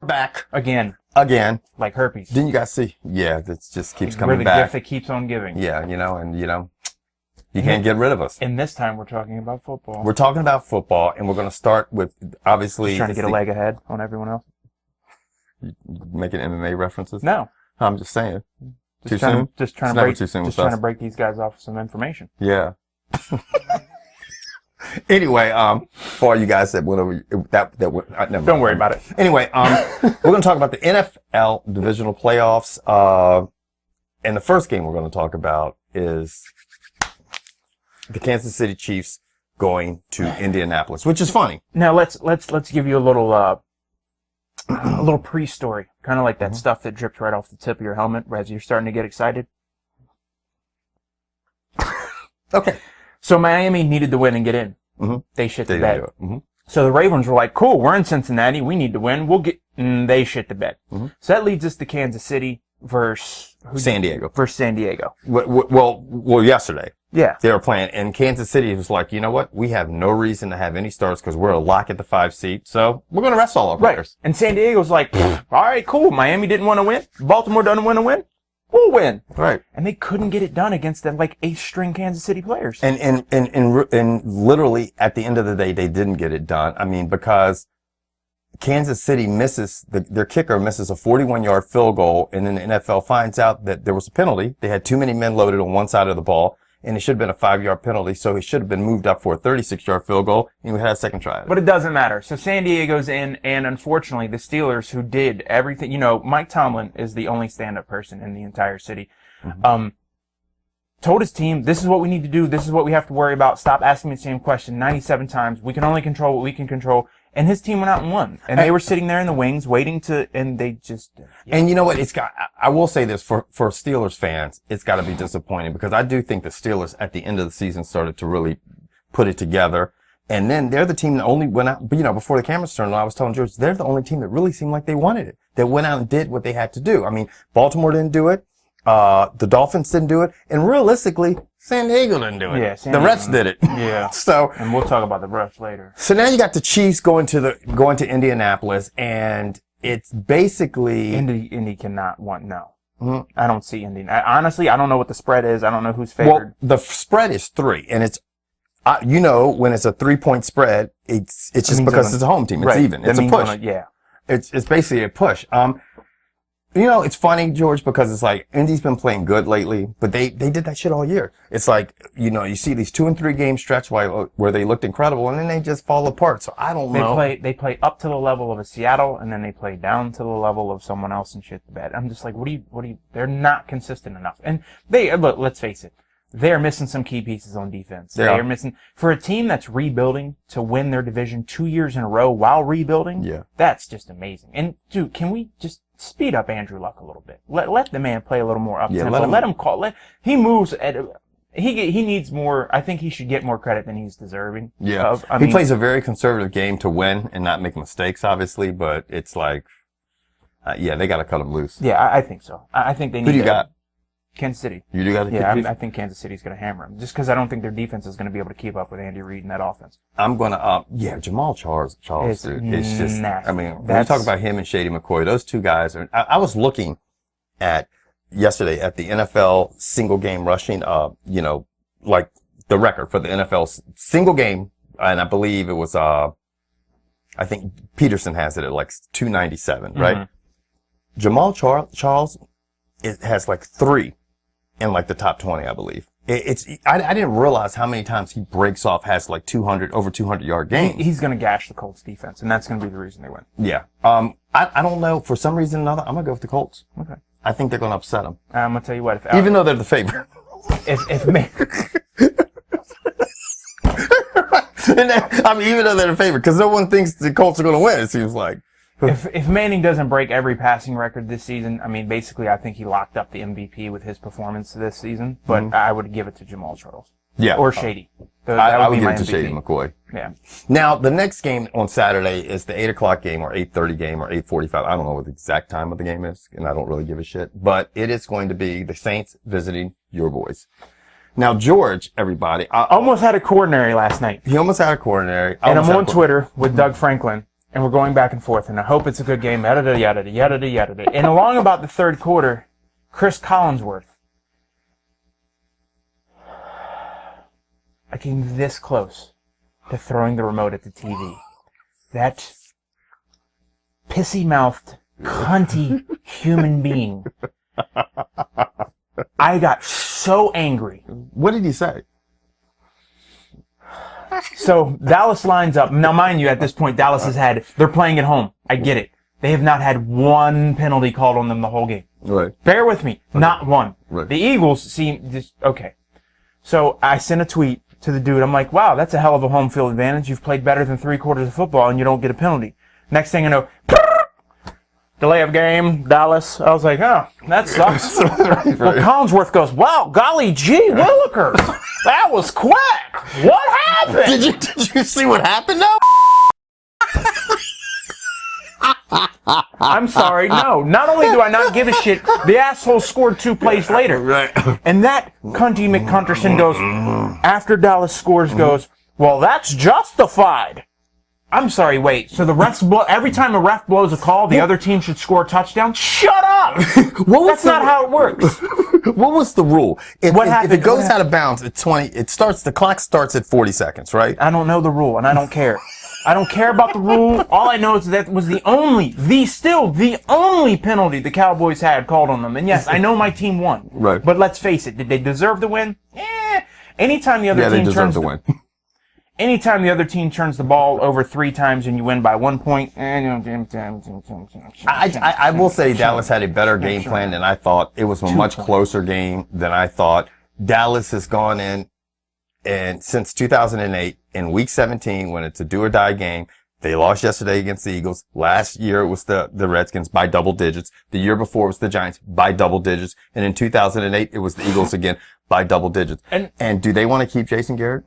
Back Again. like herpes. Didn't you guys see? Yeah, it just keeps coming We're the back. gift that keeps on giving. Yeah, you can't get rid of us. And this time we're talking about football. We're talking about football, and we're going to start with obviously. Just trying to get a leg ahead on everyone else. You making MMA references? No, I'm just saying. just too soon? Just trying It's to never break. too soon Just with trying us. to break these guys off with some information. Yeah. Anyway, for all you guys that went over never Don't worry about it. Anyway, we're going to talk about the NFL Divisional playoffs. And the first game we're going to talk about is the Kansas City Chiefs going to Indianapolis, which is funny. Now let's give you a little pre-story, kind of like that stuff that drips right off the tip of your helmet as you're starting to get excited. Okay. So Miami needed to win and get in. Mm-hmm. They shit the They bed. didn't do it. Mm-hmm. So the Ravens were like, cool, we're in Cincinnati. We need to win. We'll get, they shit the bed. Mm-hmm. So that leads us to Kansas City versus San Diego. Well, yesterday. Yeah. They were playing, and Kansas City was like, you know what? We have no reason to have any starts because we're a lock at the 5 seed, so we're going to rest all our players. And San Diego's like, all right, cool. Miami didn't want to win. Baltimore doesn't want to win. We'll win. Right. And they couldn't get it done against them like 8th-string Kansas City players. And literally at the end of the day, they didn't get it done. I mean, because Kansas City their kicker misses a 41-yard field goal, and then the NFL finds out that there was a penalty. They had too many men loaded on one side of the ball, and it should have been a 5-yard penalty, so he should have been moved up for a 36-yard field goal, and we had a second try. But it doesn't matter. So San Diego's in, and unfortunately, the Steelers, who did everything, Mike Tomlin is the only stand-up person in the entire city, told his team, this is what we need to do, this is what we have to worry about, stop asking me the same question 97 times, we can only control what we can control. And his team went out and won. And they were sitting there in the wings waiting and they just... Yeah. And you know what? I will say this for Steelers fans, it's got to be disappointing because I do think the Steelers at the end of the season started to really put it together. And then they're the team that only went out, before the cameras turned on, I was telling George, they're the only team that really seemed like they wanted it. That went out and did what they had to do. I mean, Baltimore didn't do it. The Dolphins didn't do it. And realistically, San Diego didn't do it. Yeah, the refs did it. Yeah. So. And we'll talk about the refs later. So now you got the Chiefs going to Indianapolis, and it's basically. Indy cannot want, no. Mm-hmm. I don't see Indy. Honestly, I don't know what the spread is. I don't know who's favored. Well, the spread is 3, and it's, when it's a 3-point spread, it's just because it's a home team. It's even. It's a push. It's basically a push. It's funny, George, because it's like Indy's been playing good lately, but they did that shit all year. It's like, you see these 2 and 3 game stretch where they looked incredible, and then they just fall apart. So I don't know. They play up to the level of a Seattle, and then they play down to the level of someone else and shit the bed. I'm just like, what do you, they're not consistent enough. And look, let's face it. They're missing some key pieces on defense. They're missing, for a team that's rebuilding to win their division 2 years in a row while rebuilding. Yeah. That's just amazing. And dude, can we just speed up Andrew Luck a little bit? Let the man play a little more up tempo. Let him call. He moves he needs more. I think he should get more credit than he's deserving. Yeah. He plays a very conservative game to win and not make mistakes, obviously, but it's like, they got to cut him loose. Yeah, I think so. I think they need. Who do you got? Kansas City. You do got to. Yeah, I think Kansas City's going to hammer them. Just because I don't think their defense is going to be able to keep up with Andy Reid and that offense. I'm going to, Jamal Charles, dude. It's just, nasty. I mean, when you talk about him and Shady McCoy, those two guys are, I was looking yesterday at the NFL single game rushing, like the record for the NFL single game. And I believe it was, I think Peterson has it at like 297, right? Mm-hmm. Jamal Charles, it has like 3 in like the top 20, I believe. I didn't realize how many times he breaks off, has like over 200 yard games. He's going to gash the Colts defense, and that's going to be the reason they win. Yeah. I don't know. For some reason or another, I'm going to go with the Colts. Okay. I think they're going to upset them. I'm going to tell you what. Even though they're the favorite. Even though they're the favorite, because no one thinks the Colts are going to win, it seems like. If Manning doesn't break every passing record this season, basically I think he locked up the MVP with his performance this season, but I would give it to Jamal Charles. Yeah. Or Shady. I would give it to Shady McCoy. Yeah. Now, the next game on Saturday is the 8 o'clock game or 8:30 game or 8:45. I don't know what the exact time of the game is, and I don't really give a shit, but it is going to be the Saints visiting your boys. Now, George, everybody. Almost had a coronary last night. He almost had a coronary. And I'm on Twitter with Doug Franklin. And we're going back and forth, and I hope it's a good game, yada, yada, yada, yada. And along about the third quarter, Chris Collinsworth, I came this close to throwing the remote at the TV. That pissy-mouthed, cunty human being. I got so angry. What did he say? So Dallas lines up. Now, mind you, at this point, Dallas has they're playing at home. I get it. They have not had one penalty called on them the whole game. Right. Bear with me. Okay. Not one. Right. The Eagles seem just, okay. So I sent a tweet to the dude. I'm like, wow, that's a hell of a home field advantage. You've played better than 3/4 of football and you don't get a penalty. Next thing I know, delay of game, Dallas. I was like, oh, that sucks. Right. Well, Collinsworth goes, wow, golly gee, Willikers. That was quick. What happened? Did you see what happened though? I'm sorry, no. Not only do I not give a shit, the asshole scored 2 plays later. Right. And that cunty McCunterson goes, after Dallas scores, goes, well, that's justified. I'm sorry, wait. So the refs every time a ref blows a call, the other team should score a touchdown? Shut up! That's not how it works. What was the rule? If it goes out of bounds at 20, the clock starts at 40 seconds, right? I don't know the rule, and I don't care. I don't care about the rule. All I know is that was the only penalty the Cowboys had called on them. And yes, I know my team won. Right. But let's face it, did they deserve to win? Anytime the other team they deserve to win. Anytime the other team turns the ball over 3 times and you win by 1 point, I will say Dallas had a better game plan than I thought. It was a much closer game than I thought. Dallas has gone in, and since 2008, in week 17, when it's a do or die game, they lost yesterday against the Eagles. Last year it was the Redskins by double digits. The year before it was the Giants by double digits. And in 2008, it was the Eagles again by double digits. And do they want to keep Jason Garrett?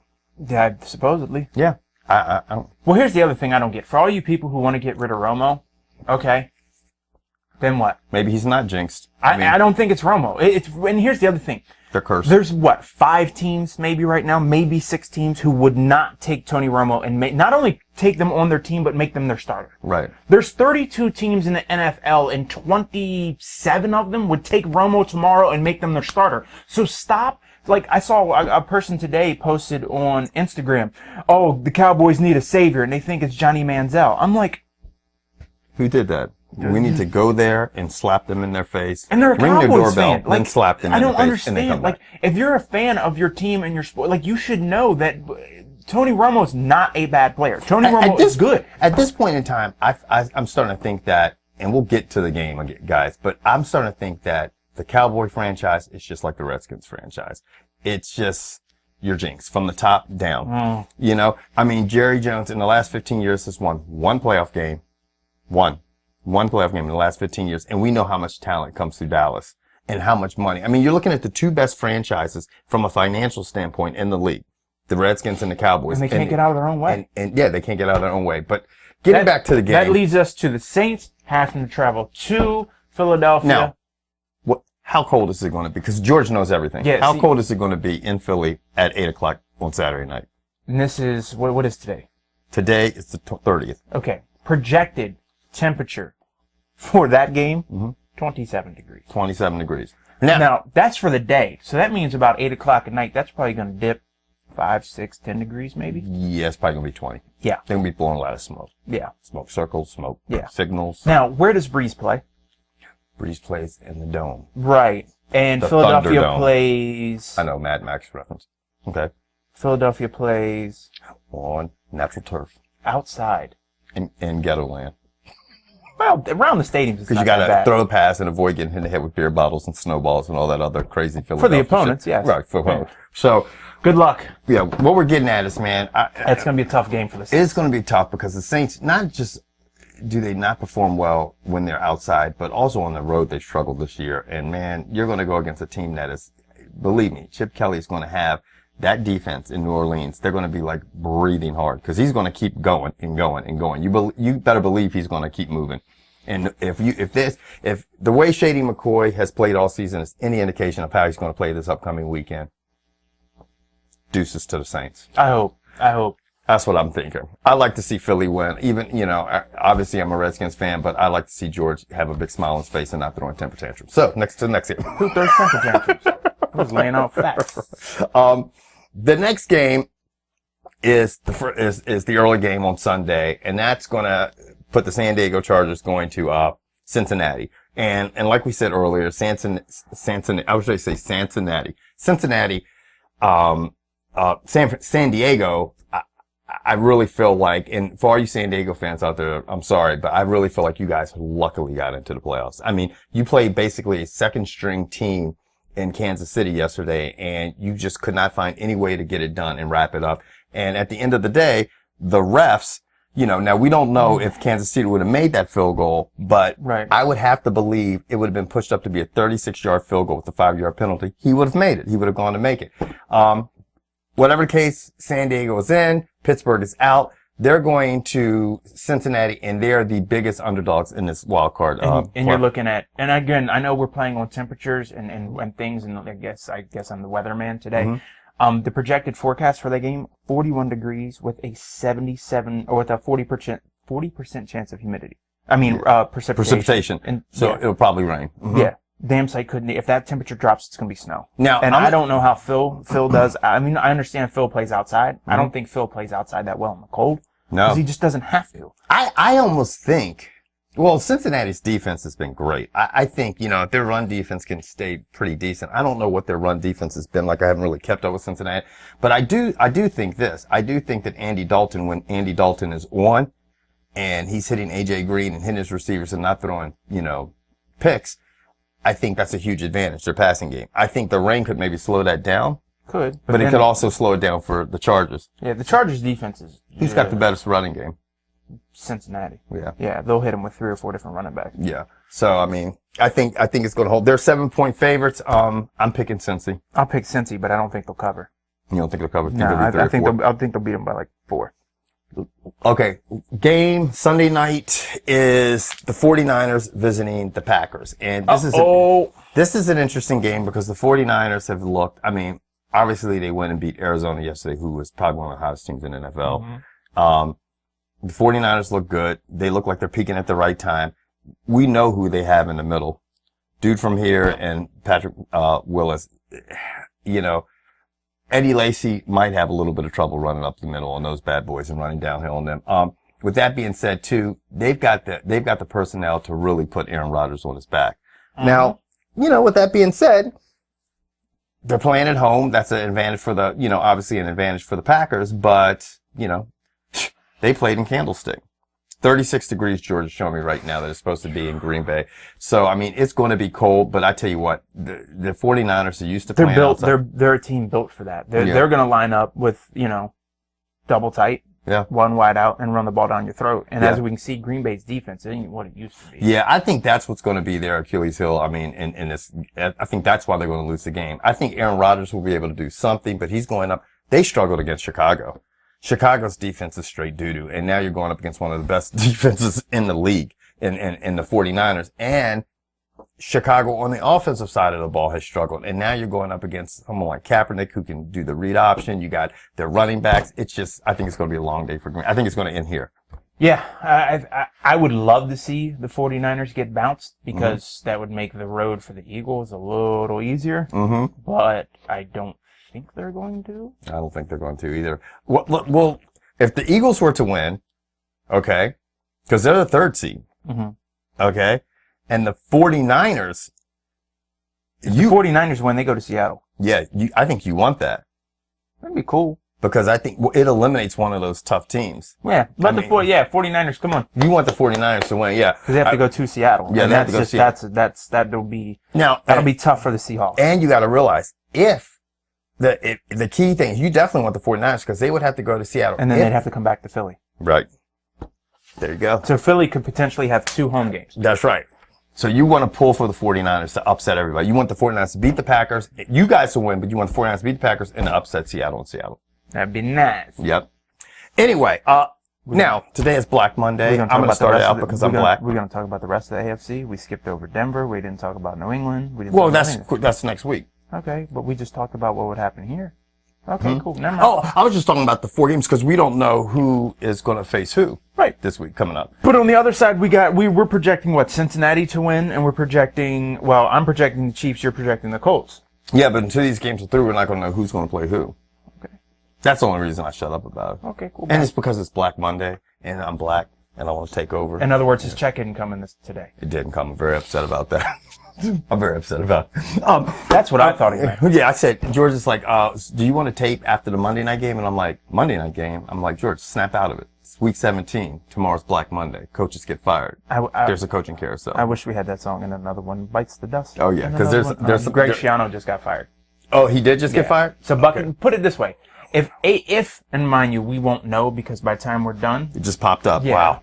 Yeah, supposedly. Yeah. I don't. Well, here's the other thing I don't get. For all you people who want to get rid of Romo, okay, then what? Maybe he's not jinxed. I don't think it's Romo. And here's the other thing. They're cursed. There's 5 teams maybe right now, maybe 6 teams who would not take Tony Romo and not only take them on their team, but make them their starter. Right. There's 32 teams in the NFL and 27 of them would take Romo tomorrow and make them their starter. So stop. Like, I saw a person today posted on Instagram, oh, the Cowboys need a savior, and they think it's Johnny Manziel. I'm like, who did that? We need to go there and slap them in their face. And they're a ring Cowboys their doorbell, fan. Like, then slap them in their face. I don't understand. Like, if you're a fan of your team and your sport, like, you should know that Tony Romo's not a bad player. Tony Romo is good. At this point in time, I'm starting to think that, and we'll get to the game, guys, but I'm starting to think that the Cowboy franchise is just like the Redskins franchise. It's just your jinx from the top down. You know, I mean, Jerry Jones in the last 15 years has won one playoff game. One playoff game in the last 15 years. And we know how much talent comes through Dallas and how much money. I mean, you're looking at the 2 best franchises from a financial standpoint in the league, the Redskins and the Cowboys. And they can't get out of their own way. And yeah, they can't get out of their own way. But getting back to the game. That leads us to the Saints having to travel to Philadelphia. Now, how cold is it going to be? Because George knows everything. Yeah, how cold is it going to be in Philly at 8 o'clock on Saturday night? And this is, what is today? Today is the 30th. Okay. Projected temperature for that game, 27 degrees. 27 degrees. Now, that's for the day. So that means about 8 o'clock at night, that's probably going to dip 5, 6, 10 degrees maybe? Yeah, it's probably going to be 20. Yeah. They're going to be blowing a lot of smoke. Yeah. Smoke circles, smoke signals. Now, where does Breeze play? Breeze plays in the Dome. Right. And Philadelphia plays... I know, Mad Max reference. Okay. Philadelphia plays... on natural turf. Outside. In ghetto land. Well, around the stadiums, it's not that bad. Because you got to throw the pass and avoid getting hit in the head with beer bottles and snowballs and all that other crazy Philadelphia for the opponents, yes. Right, for opponents. So... good luck. Yeah, what we're getting at is, man... it's going to be a tough game for the Saints. It's going to be tough because the Saints, not just... do they not perform well when they're outside, but also on the road they struggle this year. And man, you're going to go against a team that is, believe me, Chip Kelly is going to have that defense in New Orleans. They're going to be like breathing hard because he's going to keep going and going and going. You better believe he's going to keep moving. And if the way Shady McCoy has played all season is any indication of how he's going to play this upcoming weekend, deuces to the Saints. I hope. That's what I'm thinking. I like to see Philly win. Even, obviously I'm a Redskins fan, but I like to see George have a big smile on his face and not throwing temper tantrums. So, next game. Who throws temper tantrums? I was laying out facts. The next game is the early game on Sunday, and that's going to put the San Diego Chargers going to Cincinnati. And like we said earlier, Cincinnati, San Diego, I really feel like, and for all you San Diego fans out there, I'm sorry, but I really feel like you guys luckily got into the playoffs. I mean, you played basically a second string team in Kansas City yesterday, and you just could not find any way to get it done and wrap it up. And at the end of the day, the refs, now we don't know if Kansas City would have made that field goal, but right. I would have to believe it would have been pushed up to be a 36-yard field goal with a 5-yard penalty. He would have made it. He would have gone to make it. Whatever the case, San Diego is in, Pittsburgh is out. They're going to Cincinnati, and they're the biggest underdogs in this wild card. And you're looking at, and again, I know we're playing on temperatures and things, and I guess I'm the weatherman today. Mm-hmm. The projected forecast for that game, 41 degrees with a 77 or with a 40% chance of humidity. I mean, precipitation. And so it'll probably rain. Mm-hmm. Yeah. Damn sight couldn't. If that temperature drops, it's gonna be snow. Now, and I don't know how Phil does. I mean, I understand Phil plays outside. I don't think Phil plays outside that well in the cold. No, because he just doesn't have to. I almost think. Well, Cincinnati's defense has been great. I think if their run defense can stay pretty decent. I don't know what their run defense has been like. I haven't really kept up with Cincinnati, but I do think this. I do think that Andy Dalton, when Andy Dalton is on, and he's hitting AJ Green and hitting his receivers and not throwing picks. I think that's a huge advantage, their passing game. I think the rain could maybe slow that down. Could. But it could also slow it down for the Chargers. Yeah, the Chargers defense is... Who's got the best running game? Cincinnati. Yeah. Yeah, they'll hit them with 3 or 4 different running backs. Yeah. So, I mean, I think it's going to hold. They're 7-point favorites. I'm picking Cincy. I'll pick Cincy, but I don't think they'll cover. You don't think they'll cover? No, I think they'll beat them by like 4. Okay, game Sunday night is the 49ers visiting the Packers. And this is an interesting game because the 49ers have looked, I mean, obviously they went and beat Arizona yesterday, who was probably one of the hottest teams in the NFL. Mm-hmm. The 49ers look good. They look like they're peaking at the right time. We know who they have in the middle. Dude from here and Patrick Willis, Eddie Lacy might have a little bit of trouble running up the middle on those bad boys and running downhill on them. With that being said, too, they've got the personnel to really put Aaron Rodgers on his back. Mm-hmm. Now, with that being said, they're playing at home. That's an advantage for obviously an advantage for the Packers, but, they played in Candlestick. 36 degrees, George is showing me right now that it's supposed to be in Green Bay. So, I mean, it's going to be cold, but I tell you what, the 49ers are used to playing outside. They're a team built for that. They're going to line up with, double tight. Yeah. One wide out and run the ball down your throat. And as we can see, Green Bay's defense ain't what it used to be. Yeah, I think that's what's going to be their Achilles heel. I mean, in this, I think that's why they're going to lose the game. I think Aaron Rodgers will be able to do something, but he's going up. They struggled against Chicago. Chicago's defense is straight doo-doo, and now you're going up against one of the best defenses in the league in the 49ers. And Chicago on the offensive side of the ball has struggled, and now you're going up against someone like Kaepernick who can do the read option. You got their running backs. It's just, I think it's going to be a long day for Green. I think it's going to end here. Yeah, I would love to see the 49ers get bounced because that would make the road for the Eagles a little easier. Mm-hmm. But I don't think they're going to. I don't think they're going to either. Well, if the Eagles were to win, okay, because they're the 3rd seed, okay, and the 49ers, the 49ers win, they go to Seattle. Yeah, I think you want that. That'd be cool. Because I think it eliminates one of those tough teams. Yeah, 49ers, come on. You want the 49ers to win, yeah. Because they have to go to Seattle. Yeah, they have to go to Seattle. That'll be tough for the Seahawks. And you got to realize, if the key thing is you definitely want the 49ers because they would have to go to Seattle. And then they'd have to come back to Philly. Right. There you go. So Philly could potentially have 2 home games. That's right. So you want to pull for the 49ers to upset everybody. You want the 49ers to beat the Packers. You guys to win, but you want the 49ers to beat the Packers and to upset Seattle and Seattle. That'd be nice. Yep. Anyway, now, today is Black Monday. I'm going to start it out because I'm black. We're going to talk about the rest of the AFC. We skipped over Denver. We didn't talk about New England. That's next week. Okay, but we just talked about what would happen here. Okay, cool. Never mind. Oh, I was just talking about the 4 games because we don't know who is going to face who this week coming up. But on the other side, we're projecting Cincinnati to win, and we're projecting. Well, I'm projecting the Chiefs. You're projecting the Colts. Yeah, but until these games are through, we're not going to know who's going to play who. Okay. That's the only reason I shut up about it. Okay, cool. And it's because it's Black Monday, and I'm black, and I want to take over. In other words, his check didn't come in today. It didn't come. I'm very upset about that. I'm very upset about it. That's what I thought he meant. Yeah, I said, George is like, do you want to tape after the Monday night game? And I'm like, Monday night game? I'm like, George, snap out of it. It's week 17. Tomorrow's Black Monday. Coaches get fired. There's a coaching carousel. I wish we had that song, and another one bites the dust. Oh, yeah, because there's Greg Schiano just got fired. Oh, he did just get fired? So, Bucket, put it this way. If, and mind you, we won't know because by the time we're done. It just popped up. Yeah. Wow.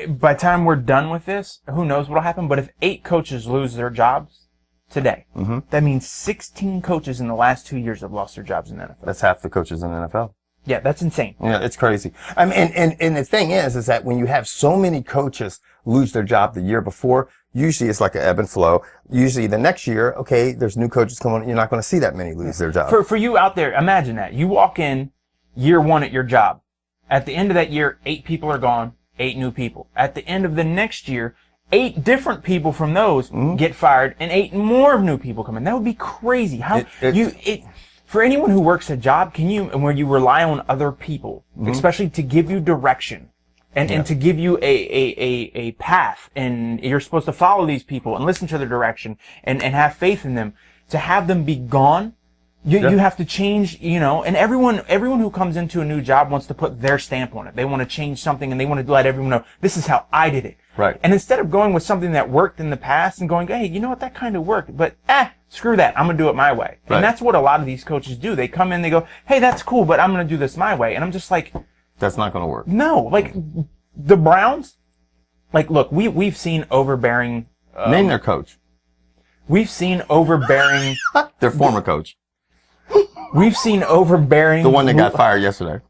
By the time we're done with this, who knows what'll happen. But if 8 coaches lose their jobs today, that means 16 coaches in the last 2 years have lost their jobs in the NFL. That's half the coaches in the NFL. Yeah, that's insane. Yeah, it's crazy. I mean, and the thing is that when you have so many coaches lose their job the year before, usually it's like an ebb and flow. Usually the next year, okay, there's new coaches coming on. You're not going to see that many lose their job. For you out there, imagine that. You walk in year 1 at your job. At the end of that year, 8 people are gone, 8 new people. At the end of the next year, 8 different people from those get fired and 8 more new people come in. That would be crazy. For anyone who works a job, where you rely on other people, especially to give you direction and to give you a path, and you're supposed to follow these people and listen to their direction and have faith in them, to have them be gone. You have to change, and everyone who comes into a new job wants to put their stamp on it. They want to change something and they want to let everyone know, this is how I did it. Right. And instead of going with something that worked in the past and going, hey, you know what, that kind of worked, but screw that, I'm going to do it my way. Right. And that's what a lot of these coaches do. They come in, they go, hey, that's cool, but I'm going to do this my way. And I'm just like, that's not going to work. No, like the Browns, like, look, we've seen overbearing. Name their coach. We've seen overbearing. Their former coach. We've seen overbearing. The one that got fired yesterday.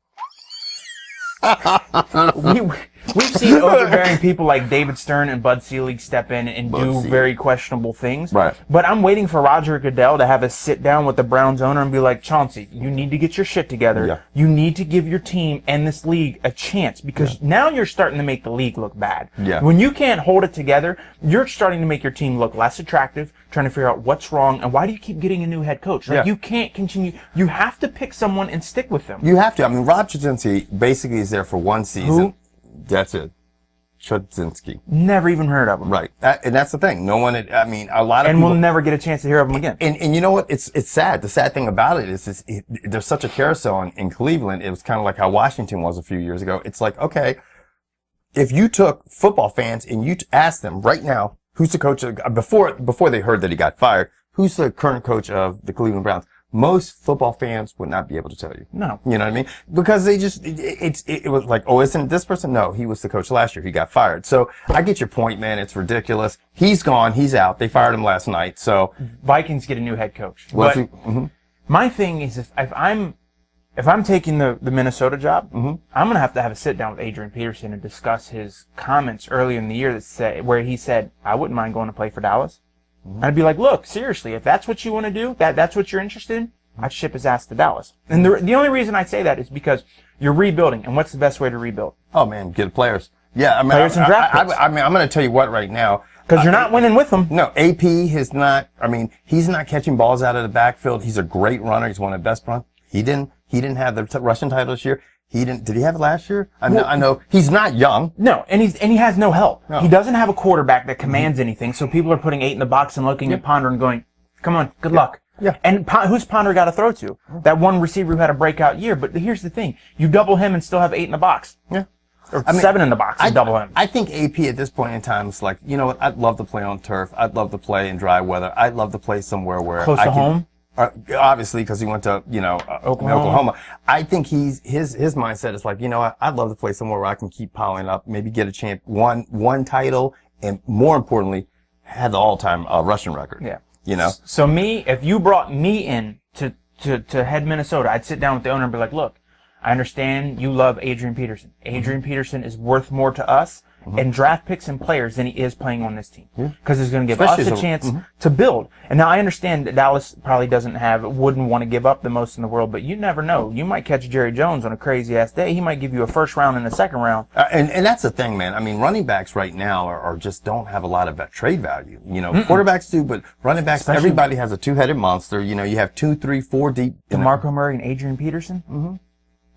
We've seen overbearing people like David Stern and Bud Selig step in and do very questionable things. Right. But I'm waiting for Roger Goodell to have a sit down with the Browns owner and be like, Chauncey, you need to get your shit together. Yeah. You need to give your team and this league a chance, because now you're starting to make the league look bad. Yeah. When you can't hold it together, you're starting to make your team look less attractive, trying to figure out what's wrong and why do you keep getting a new head coach? Like, you can't continue. You have to pick someone and stick with them. You have to. I mean, Rob Chudzinski basically is there for one season. Who? That's it. Chudzinski. Never even heard of him. Right. And that's the thing. No one, a lot of and people. We'll never get a chance to hear of him again. And you know what? It's sad. The sad thing about it is there's such a carousel in Cleveland. It was kind of like how Washington was a few years ago. It's like, okay, if you took football fans and you asked them right now, who's the coach before they heard that he got fired, who's the current coach of the Cleveland Browns? Most football fans would not be able to tell you. No. You know what I mean? Because they just, it was like, oh, isn't this person? No, he was the coach last year. He got fired. So I get your point, man. It's ridiculous. He's gone. He's out. They fired him last night. So Vikings get a new head coach. But my thing is, if I'm taking the Minnesota job, I'm going to have a sit down with Adrian Peterson and discuss his comments early in the year where he said, I wouldn't mind going to play for Dallas. I'd be like, look, seriously, if that's what you want to do, that's what you're interested in, I'd ship his ass to Dallas. And the only reason I say that is because you're rebuilding. And what's the best way to rebuild? Oh, man, get players. Yeah, I mean, players and draft picks. I'm going to tell you what right now. Because you're not winning with them. No, AP is not, he's not catching balls out of the backfield. He's a great runner. He's one of the best runners. He didn't have the rushing title this year. Did he have it last year? I know he's not young. No, and he has no help. No. He doesn't have a quarterback that commands anything, so people are putting 8 in the box and looking at Ponder and going, come on, good luck. Yeah. And who's Ponder got to throw to? That one receiver who had a breakout year. But here's the thing. You double him and still have 8 in the box. Yeah. Or 7 in the box and double him. I think AP at this point in time is like, you know what, I'd love to play on turf. I'd love to play in dry weather. I'd love to play somewhere where close to home? Obviously, because he went to, Oklahoma. I think his mindset is like, you know what, I'd love to play somewhere where I can keep piling up, maybe get a one title, and more importantly, have the all-time rushing record. Yeah. You know? So if you brought me in to head Minnesota, I'd sit down with the owner and be like, look, I understand you love Adrian Peterson. Adrian Peterson is worth more to us in draft picks and players than he is playing on this team. Yeah. Because it's going to give Especially us a chance to build. And now I understand that Dallas probably wouldn't want to give up the most in the world, but you never know. You might catch Jerry Jones on a crazy-ass day. He might give you a first round and a second round. And that's the thing, man. I mean, running backs right now are just don't have a lot of that trade value. You know, quarterbacks do, but running backs, Especially, everybody has a two-headed monster. You know, you have 2, 3, 4 deep. DeMarco Murray and Adrian Peterson?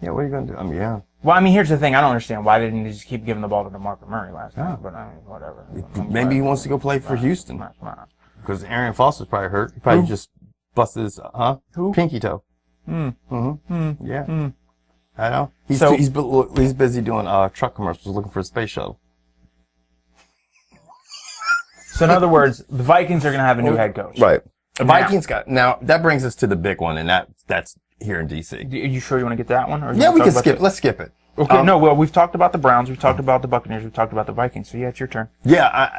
Yeah, what are you going to do? I mean, yeah. Well, I mean, here's the thing. I don't understand. Why didn't he just keep giving the ball to DeMarco Murray last time? But I mean, whatever. Maybe he wants to go play for Houston. Because Arian Foster's probably hurt. He probably just busted his, pinky toe. Yeah. I know. He's busy doing truck commercials looking for a space shuttle. So in other words, the Vikings are going to have a new head coach. Right. The Vikings now that brings us to the big one, and that's here in DC. Are you sure you want to get to that one? Or Yeah, we can skip. Let's skip it. Okay. No. Well, we've talked about the Browns. We've talked about the Buccaneers. We've talked about the Vikings. So yeah, it's your turn. Yeah,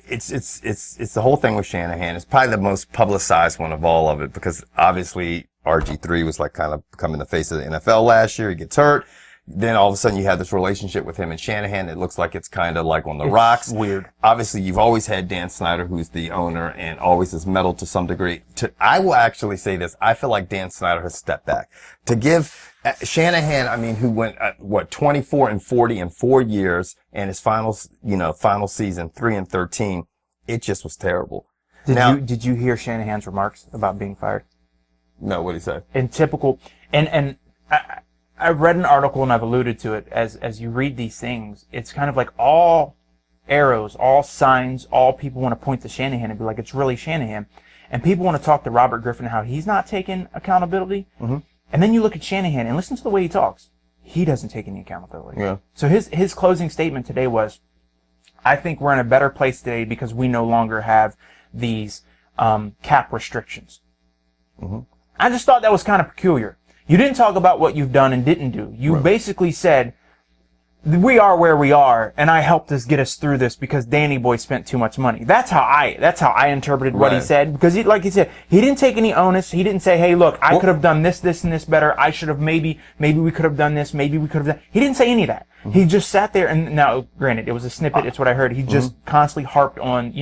it's the whole thing with Shanahan. It's probably the most publicized one of all of it because obviously RG3 was like kind of becoming the face of the NFL last year. He gets hurt. Then all of a sudden you have this relationship with him and Shanahan. It looks like it's kind of like on the rocks. Weird. Obviously, you've always had Dan Snyder, who's the owner and always has meddled to some degree. I will actually say this. I feel like Dan Snyder has stepped back. To give Shanahan, I mean, who went, 24-40 in 4 years and his final season, 3-13, it just was terrible. Did you hear Shanahan's remarks about being fired? No, what did he say? In typical, and I've read an article and I've alluded to it as you read these things. It's kind of like all arrows, all signs, all people want to point to Shanahan and be like, it's really Shanahan. And people want to talk to Robert Griffin how he's not taking accountability. Mm-hmm. And then you look at Shanahan and listen to the way he talks. He doesn't take any accountability. Yeah. So his closing statement today was, I think we're in a better place today because we no longer have these cap restrictions. Mm-hmm. I just thought that was kind of peculiar. You didn't talk about what you've done and didn't do. You basically said, we are where we are, and I helped us get us through this because Danny Boy spent too much money. That's how I interpreted what he said. Because like he said, he didn't take any onus. He didn't say, hey, look, I could have done this, and this better. I should have maybe we could have done this. Maybe we could have done. He didn't say any of that. Mm-hmm. He just sat there and now, granted, it was a snippet. It's what I heard. He just constantly harped on,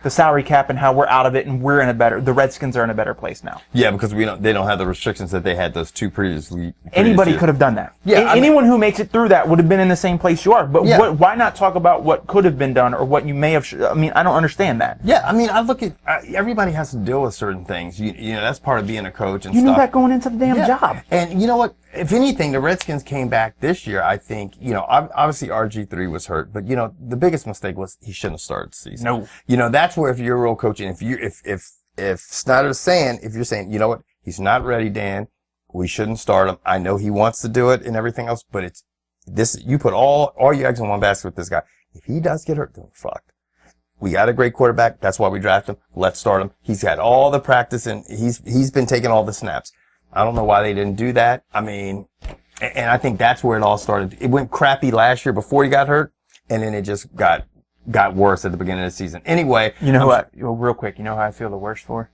the salary cap and how we're out of it and the Redskins are in a better place now. Yeah, because they don't have the restrictions that they had those two previously. Anybody could have done that. Yeah, anyone who makes it through that would have been in the same place you are. But why not talk about what could have been done or what you may have? I mean, I don't understand that. Yeah, I mean, I look at everybody has to deal with certain things. You know, that's part of being a coach and stuff. You knew that going into the damn job. And you know what? If anything, the Redskins came back this year. I think obviously RG3 was hurt, but the biggest mistake was he shouldn't have started the season. No. That's where if you're a real coach and if Snyder's saying, if you're saying, you know what, he's not ready, Dan, we shouldn't start him. I know he wants to do it and everything else, but it's this. You put all your eggs in one basket with this guy. If he does get hurt, then we're fucked. We got a great quarterback. That's why we drafted him. Let's start him. He's had all the practice and he's been taking all the snaps. I don't know why they didn't do that. I mean, and I think that's where it all started. It went crappy last year before he got hurt, and then it just got worse at the beginning of the season. Anyway. You know what? Real quick, you know who I feel the worst for?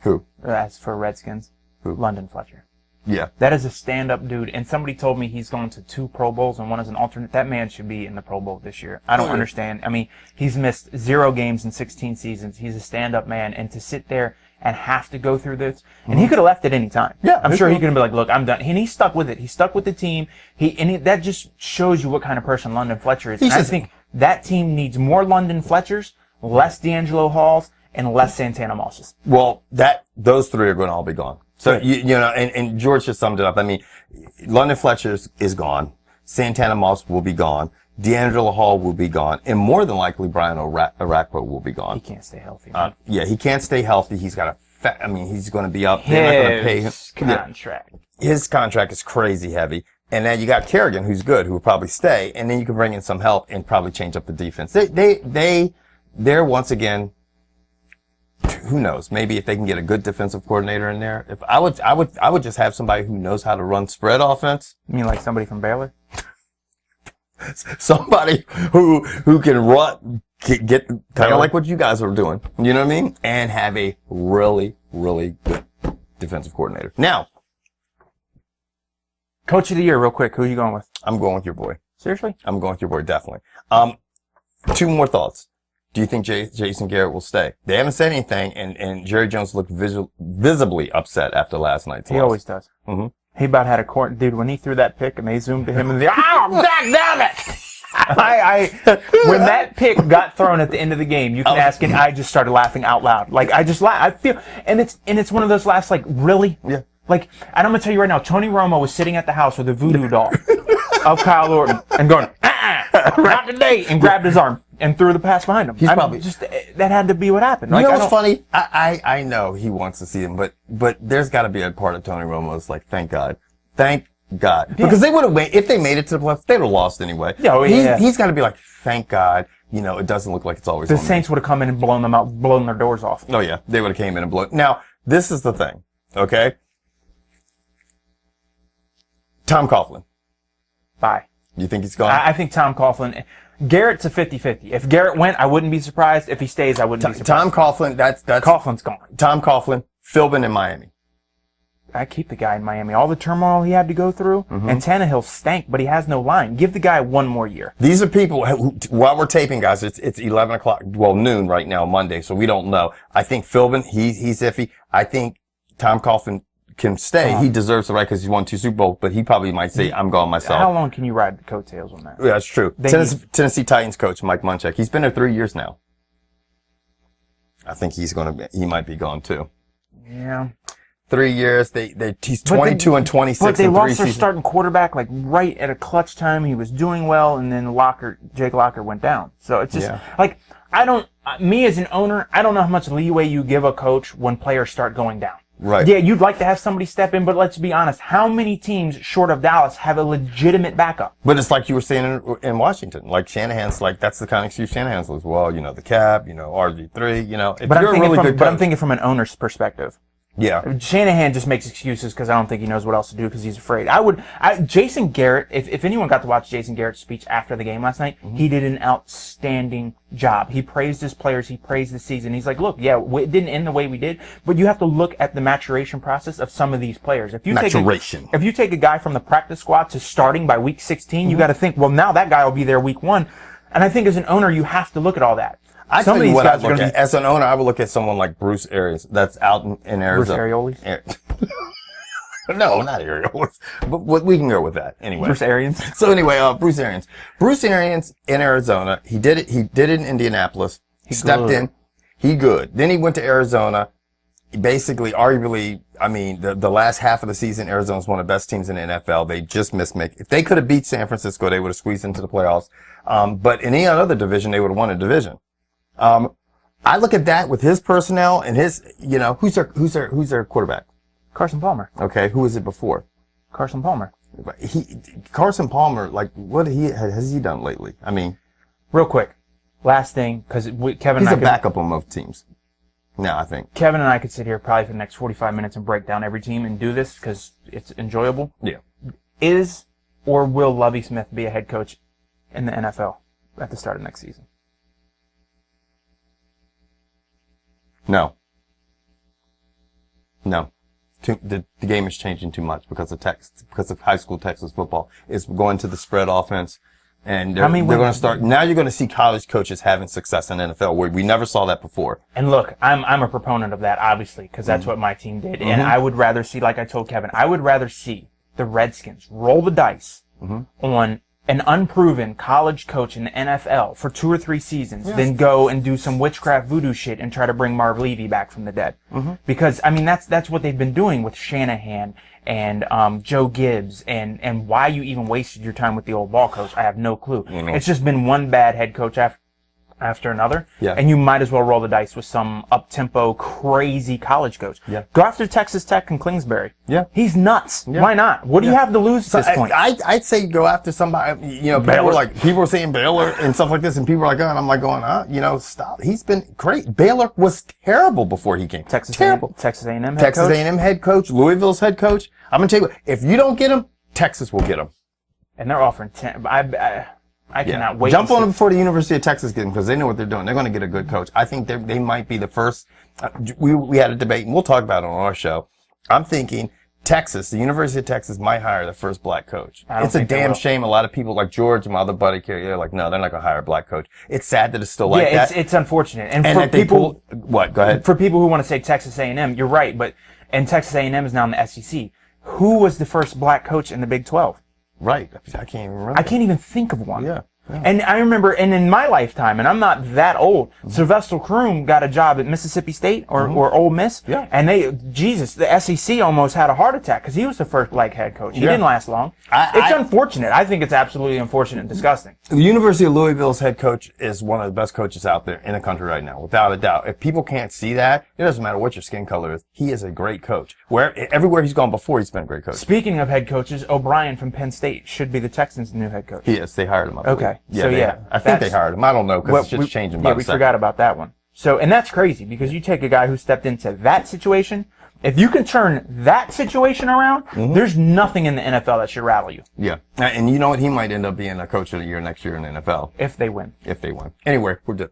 Who? As for Redskins? Who? London Fletcher. Yeah. That is a stand-up dude, and somebody told me he's going to 2 Pro Bowls and one as an alternate. That man should be in the Pro Bowl this year. I don't understand. I mean, he's missed 0 games in 16 seasons. He's a stand-up man, and to sit there and have to go through this, and he could have left at any time. Yeah, I'm sure he could have been like, look, I'm done. And he stuck with it. He stuck with the team. That just shows you what kind of person London Fletcher is. And I think that team needs more London Fletchers, less D'Angelo Halls, and less Santana Mosses. Well, those 3 are going to all be gone. So, and George just summed it up. I mean, London Fletcher is gone. Santana Moss will be gone. D'Angelo Hall will be gone. And more than likely, Brian Orakpo will be gone. He can't stay healthy. He can't stay healthy. He's got he's going to be up. They're not going to pay him. Contract. His contract is crazy heavy. And then you got Kerrigan, who's good, who will probably stay. And then you can bring in some help and probably change up the defense. They're once again, who knows? Maybe if they can get a good defensive coordinator in there. If I would just have somebody who knows how to run spread offense. You mean like somebody from Baylor? Somebody who can get kind of like what you guys are doing. You know what I mean? And have a really, really good defensive coordinator. Now, Coach of the Year, real quick. Who are you going with? I'm going with your boy. Seriously? I'm going with your boy, definitely. Two more thoughts. Do you think Jason Garrett will stay? They haven't said anything, and Jerry Jones looked visibly upset after last night's loss. He always does. Mm-hmm. He about had a court. Dude, when he threw that pick and they zoomed to him and damn it! When that pick got thrown at the end of the game, you can ask it. I just started laughing out loud. Like, I just laugh. I feel, and it's one of those laughs like, really? Yeah. Like, and I'm gonna tell you right now, Tony Romo was sitting at the house with a voodoo doll of Kyle Orton and going, not today, and grabbed his arm and threw the pass behind him. Probably just, that had to be what happened. Like, you know what's funny? I know he wants to see him, but there's got to be a part of Tony Romo's like, thank God. Thank God. Yeah. Because they would have if they made it to the playoffs, they would have lost anyway. Yeah, He's got to be like, thank God. You know, it doesn't look like it's always the Saints would have come in and blown their doors off. Oh yeah. They would have came in and blown. Now, this is the thing. Okay? Tom Coughlin. Bye. You think he's gone? I think Tom Coughlin. Garrett's a 50-50. If Garrett went, I wouldn't be surprised. If he stays, I wouldn't be surprised. Tom Coughlin, that's Coughlin's gone. Tom Coughlin, Philbin in Miami. I keep the guy in Miami. All the turmoil he had to go through, and Tannehill stank, but he has no line. Give the guy one more year. These are people who, while we're taping, guys, it's 11 o'clock, well, noon right now, Monday, so we don't know. I think Philbin, he's iffy. I think Tom Coughlin can stay. He deserves the right because he's won 2 Super Bowls, but he probably might say, I'm going myself. How long can you ride the coattails on that? Yeah, that's true. Tennessee Titans coach Mike Munchak. He's been there 3 years now. I think he might be gone too. Yeah. 3 years. He's 22 and 26. But they lost their starting quarterback like right at a clutch time. He was doing well, and then Jake Locker went down. So it's just like me as an owner, I don't know how much leeway you give a coach when players start going down. Right. Yeah, you'd like to have somebody step in, but let's be honest. How many teams short of Dallas have a legitimate backup? But it's like you were saying in Washington. Like Shanahan's like, that's the kind of excuse Shanahan's was. Well, the cap, RG3, if but you're a really good coach. But I'm thinking from an owner's perspective. Yeah. Shanahan just makes excuses because I don't think he knows what else to do because he's afraid. Jason Garrett, if anyone got to watch Jason Garrett's speech after the game last night, he did an outstanding job. He praised his players. He praised the season. He's like, look, it didn't end the way we did, but you have to look at the maturation process of some of these players. If you take a guy from the practice squad to starting by week 16, you got to think, well, now that guy will be there week 1. And I think as an owner, you have to look at all that. I tell you what I look at. As an owner, I would look at someone like Bruce Arians that's out in Arizona. Bruce Arians? No, not Arians. But we can go with that anyway. Bruce Arians. So anyway, Bruce Arians. Bruce Arians in Arizona. He did it in Indianapolis. He stepped in. He good. Then he went to Arizona. Basically, arguably, the last half of the season, Arizona's one of the best teams in the NFL. They just missed if they could have beat San Francisco, they would have squeezed into the playoffs. But in any other division, they would have won a division. I look at that with his personnel and his, who's their quarterback? Carson Palmer. Okay. Who was it before? Carson Palmer. Carson Palmer, like, what has he done lately? Real quick. Last thing, because Kevin and I he's a backup on most teams. No, I think. Kevin and I could sit here probably for the next 45 minutes and break down every team and do this because it's enjoyable. Yeah. Is or will Lovie Smith be a head coach in the NFL at the start of next season? No. The game is changing too much because of high school Texas football. It's going to the spread offense, and they're going to start. Now you're going to see college coaches having success in NFL where we never saw that before. And look, I'm a proponent of that, obviously, because that's what my team did. And I would rather see, like I told Kevin, I would rather see the Redskins roll the dice on an unproven college coach in the NFL for 2 or 3 seasons, then go and do some witchcraft voodoo shit and try to bring Marv Levy back from the dead. Because, that's what they've been doing with Shanahan and Joe Gibbs and why you even wasted your time with the old ball coach, I have no clue. It's just been one bad head coach after another. Yeah. And you might as well roll the dice with some up-tempo, crazy college coach. Yeah. Go after Texas Tech and Kingsbury. Yeah. He's nuts. Yeah. Why not? What do you have to lose at this point? I'd say go after somebody, people were saying Baylor and stuff like this, and people were like, oh, and I'm like going, stop. He's been great. Baylor was terrible before he came. Terrible. Texas A&M head coach. Texas A&M head coach, Louisville's head coach. I'm going to tell you what, if you don't get him, Texas will get him. And they're offering 10. I cannot wait. Jump on them before the University of Texas get them because they know what they're doing. They're going to get a good coach. I think they might be the first. We had a debate, and we'll talk about it on our show. I'm thinking Texas, the University of Texas might hire the first black coach. It's a think they damn will. shame. A lot of people like George and my other buddy, they're like, no, they're not going to hire a black coach. It's sad that it's still like that. It's unfortunate. And And for that they people, what? Go ahead. for people who want to say Texas A&M, you're right, and Texas A&M is now in the SEC. Who was the first black coach in the Big 12? Right. I can't even remember. I can't even think of one. Yeah. And I remember, and in my lifetime, and I'm not that old, Sylvester Croom got a job at Mississippi State or Ole Miss. Yeah. And the SEC almost had a heart attack because he was the first black head coach. He didn't last long. It's unfortunate. I think it's absolutely unfortunate and disgusting. The University of Louisville's head coach is one of the best coaches out there in the country right now, without a doubt. If people can't see that, it doesn't matter what your skin color is. He is a great coach. Everywhere he's gone before, he's been a great coach. Speaking of head coaches, O'Brien from Penn State should be the Texans' new head coach. Yes, they hired him. I believe. Okay. Yeah, So, they- yeah, I think they that's- hired him. I don't know because it's just changing by Yeah, the we second. forgot about that one. So, and that's crazy because you take a guy who stepped into that situation. If you can turn that situation around, there's nothing in the NFL that should rattle you. Yeah. And you know what? He might end up being a coach of the year next year in the NFL If they win. if they win. Anyway, we're done.